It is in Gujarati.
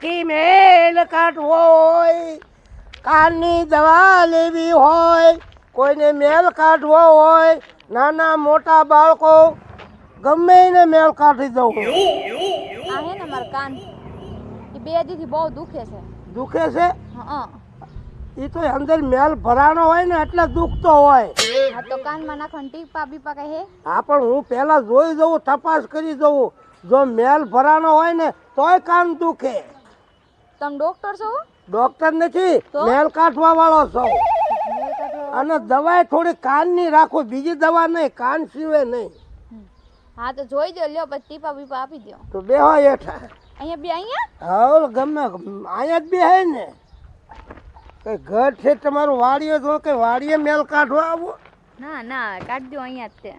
કાનથી મેલ કાઢવો હોય, કાનની દવા લેવી હોય, કોઈને મેલ કાઢવો હોય, નાના મોટા બાળકો ગમે એને મેલ કાઢી દઉં. આ હે ને મારા કાન એ 2 દીથી બહુ દુખે છે. દુખે છે? હા એ તો અંદર મેલ ભરાનો હોય ને એટલે દુખતો હોય. હા તો કાનમાં નાખવાનું ટીપા બીપા કઈ હે? હા પણ હું પહેલા જોઈ જઉં, તપાસ કરી જઉં. જો મેલ ભરાનો હોય ને તોય કાન દુખે. તમે ડોક્ટર છો? ડોક્ટર નથી, તો? મેલ કાઢવા વાળો છો. મેલ કાઢવા- અને દવાઈ થોડી કાનની રાખો, બીજી દવા નહીં, કાન સિવાય નહીં. હા તો જોઈ દો, લ્યો પછી ટીપા બીપા આપી દો. તો બેહો હેઠા. અહીંયા બે અહીંયા? હા ગમે અહીંયા જ બેહાય ને. કઈ ઘર છે તમારું વાડીએ જો કે વાડીએ મેલ કાઢવા આવો? ના ના કાઢ દો, અહીંયા જ છે.